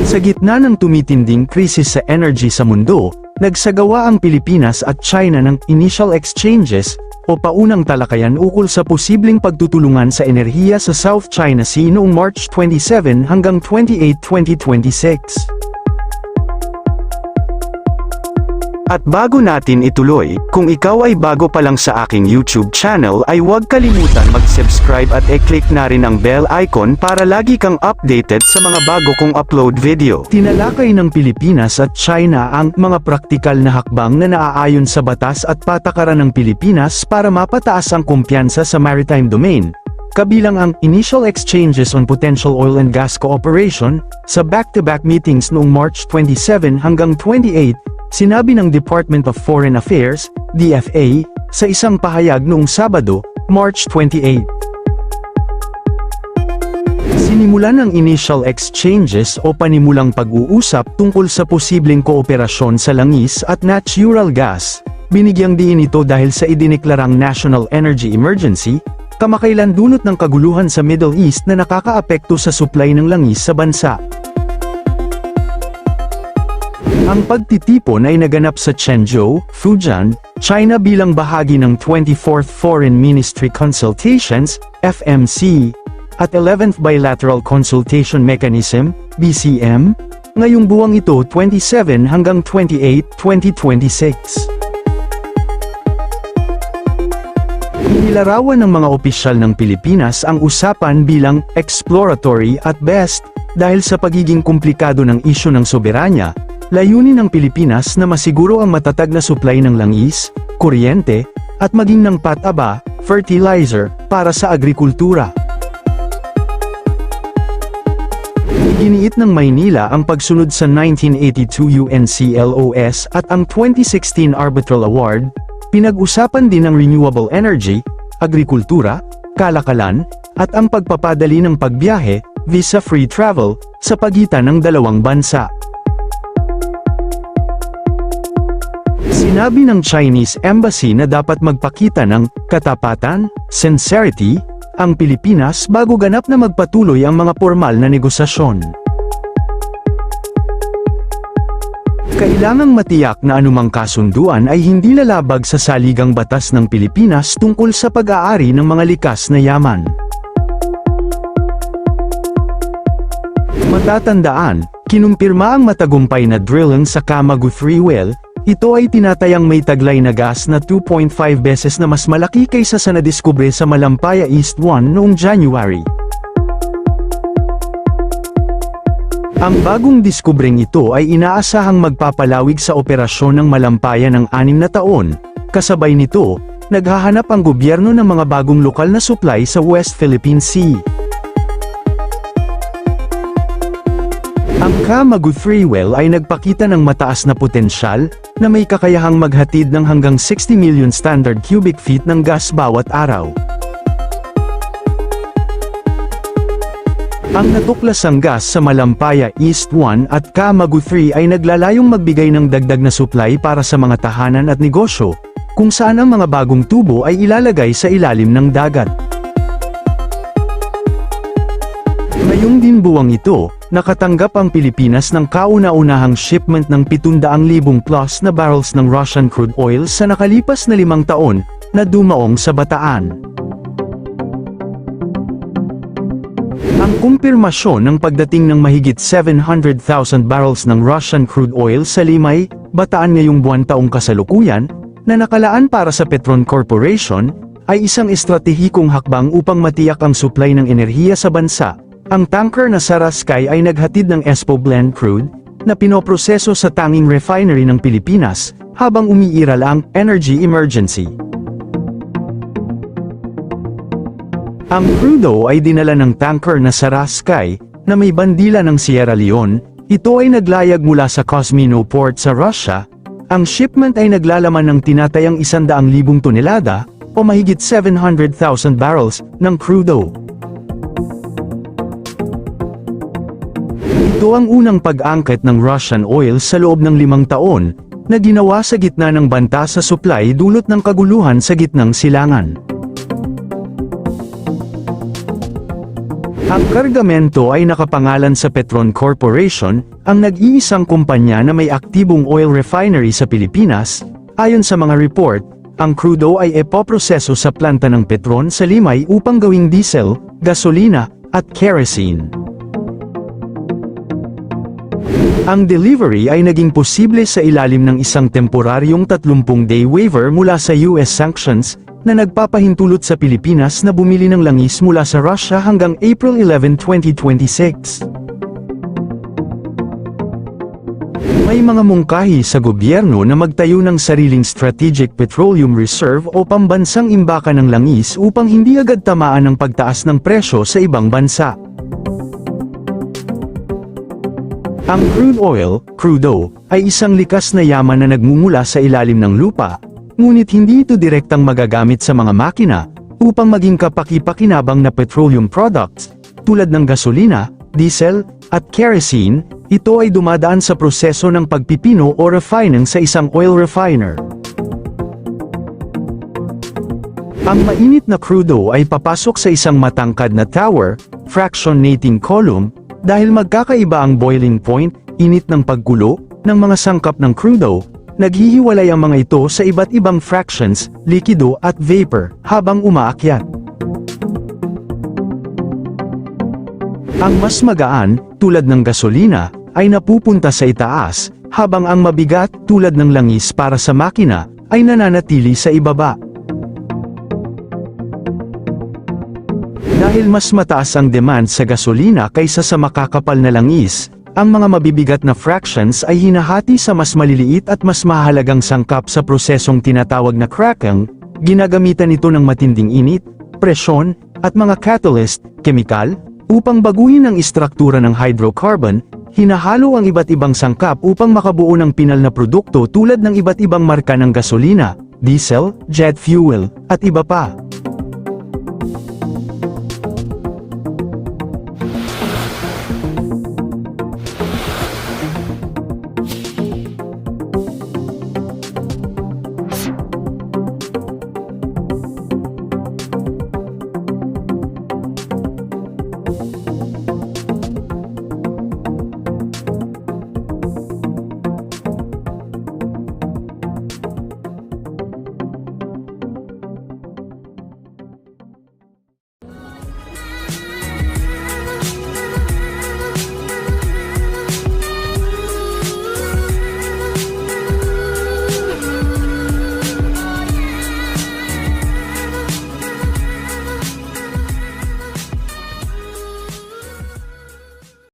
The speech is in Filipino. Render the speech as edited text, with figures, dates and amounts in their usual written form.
Sa gitna ng tumitinding krisis sa energy sa mundo, nagsagawa ang Pilipinas at China ng initial exchanges o paunang talakayan ukol sa posibleng pagtutulungan sa enerhiya sa South China Sea noong March 27 hanggang 28, 2026. At bago natin ituloy, kung ikaw ay bago pa lang sa aking YouTube channel ay huwag kalimutan mag-subscribe at i-click na rin ang bell icon para lagi kang updated sa mga bago kong upload video. Tinalakay ng Pilipinas at China ang mga praktikal na hakbang na naaayon sa batas at patakaran ng Pilipinas para mapataas ang kumpiyansa sa maritime domain, kabilang ang initial exchanges on potential oil and gas cooperation. Sa back-to-back meetings noong March 27 hanggang 28, sinabi ng Department of Foreign Affairs, DFA, sa isang pahayag noong Sabado, March 28. Sinimulan ang initial exchanges o panimulang pag-uusap tungkol sa posibleng kooperasyon sa langis at natural gas. Binigyang diin ito dahil sa idineklarang national energy emergency, kamakailan dulot ng kaguluhan sa Middle East na nakakaapekto sa supply ng langis sa bansa. Ang pagtitipon ay naganap sa Chenzhou, Fujian, China bilang bahagi ng 24th Foreign Ministry Consultations, FMC, at 11th Bilateral Consultation Mechanism, BCM, ngayong buwang ito 27 hanggang 28, 2026. Inilarawan ng mga opisyal ng Pilipinas ang usapan bilang exploratory at best dahil sa pagiging komplikado ng isyu ng soberanya. Layunin ng Pilipinas na masiguro ang matatag na supply ng langis, kuryente, at maging ng pataba, fertilizer, para sa agrikultura. Iginiit ng Maynila ang pagsunod sa 1982 UNCLOS at ang 2016 Arbitral Award. Pinag-usapan din ang renewable energy, agrikultura, kalakalan, at ang pagpapadali ng pagbiyahe, visa-free travel, sa pagitan ng dalawang bansa. Sinabi ng Chinese Embassy na dapat magpakita ng katapatan, sincerity, ang Pilipinas bago ganap na magpatuloy ang mga formal na negosasyon. Kailangang matiyak na anumang kasunduan ay hindi lalabag sa saligang batas ng Pilipinas tungkol sa pag-aari ng mga likas na yaman. Matatandaan, kinumpirma ang matagumpay na drilling sa Kamagu 3 well. Ito ay tinatayang may taglay na gas na 2.5 beses na mas malaki kaysa sa nadiskubre sa Malampaya East 1 noong January. Ang bagong diskubreng ito ay inaasahang magpapalawig sa operasyon ng Malampaya ng 6 na taon. Kasabay nito, naghahanap ang gobyerno ng mga bagong lokal na supply sa West Philippine Sea. Ang Kamagu 3 well ay nagpakita ng mataas na potensyal, na may kakayahang maghatid ng hanggang 60 million standard cubic feet ng gas bawat araw. Ang natuklasang gas sa Malampaya East 1 at Kamagu 3 ay naglalayong magbigay ng dagdag na supply para sa mga tahanan at negosyo, kung saan ang mga bagong tubo ay ilalagay sa ilalim ng dagat. Ngayong din buwang ito, nakatanggap ang Pilipinas ng kauna-unahang shipment ng 700,000 plus na barrels ng Russian crude oil sa nakalipas na 5 taon, na dumaong sa Bataan. Ang kumpirmasyon ng pagdating ng mahigit 700,000 barrels ng Russian crude oil sa Limay, Bataan ngayong buwan taong kasalukuyan, na nakalaan para sa Petron Corporation, ay isang estratehikong hakbang upang matiyak ang supply ng enerhiya sa bansa. Ang tanker na Saraskay ay naghatid ng Espo Blend crude, na pinoproseso sa tanging refinery ng Pilipinas, habang umiiral ang energy emergency. Ang crudo ay dinala ng tanker na Saraskay, na may bandila ng Sierra Leone. Ito ay naglayag mula sa Kozmino Port sa Russia. Ang shipment ay naglalaman ng tinatayang 100,000 tonelada, o mahigit 700,000 barrels, ng crudo. Ito ang unang pag-angkat ng Russian oil sa loob ng 5 taon, na ginawa sa gitna ng banta sa supply dulot ng kaguluhan sa gitnang silangan. Ang kargamento ay nakapangalan sa Petron Corporation, ang nag-iisang kumpanya na may aktibong oil refinery sa Pilipinas. Ayon sa mga report, ang crude oil ay ipoproseso sa planta ng Petron sa Limay upang gawing diesel, gasolina, at kerosene. Ang delivery ay naging posible sa ilalim ng isang temporaryong 30-day waiver mula sa US sanctions, na nagpapahintulot sa Pilipinas na bumili ng langis mula sa Russia hanggang April 11, 2026. May mga mungkahi sa gobyerno na magtayo ng sariling Strategic Petroleum Reserve o pambansang imbakan ng langis upang hindi agad tamaan ng pagtaas ng presyo sa ibang bansa. Ang crude oil, crudo, ay isang likas na yaman na nagmumula sa ilalim ng lupa, ngunit hindi ito direktang magagamit sa mga makina, upang maging kapaki-pakinabang na petroleum products, tulad ng gasolina, diesel, at kerosene. Ito ay dumadaan sa proseso ng pagpipino o refining sa isang oil refiner. Ang mainit na crudo ay papasok sa isang matangkad na tower, fractionating column, dahil magkakaiba ang boiling point, init ng paggulo, ng mga sangkap ng crudo. Naghihiwalay ang mga ito sa iba't ibang fractions, likido at vapor, habang umaakyat. Ang mas magaan, tulad ng gasolina, ay napupunta sa itaas, habang ang mabigat, tulad ng langis para sa makina, ay nananatili sa ibaba. Dahil mas mataas ang demand sa gasolina kaysa sa makakapal na langis, ang mga mabibigat na fractions ay hinahati sa mas maliliit at mas mahalagang sangkap sa prosesong tinatawag na cracking. Ginagamitan ito ng matinding init, presyon, at mga catalyst, kemikal, upang baguhin ang istruktura ng hydrocarbon. Hinahalo ang iba't ibang sangkap upang makabuo ng pinal na produkto tulad ng iba't ibang marka ng gasolina, diesel, jet fuel, at iba pa.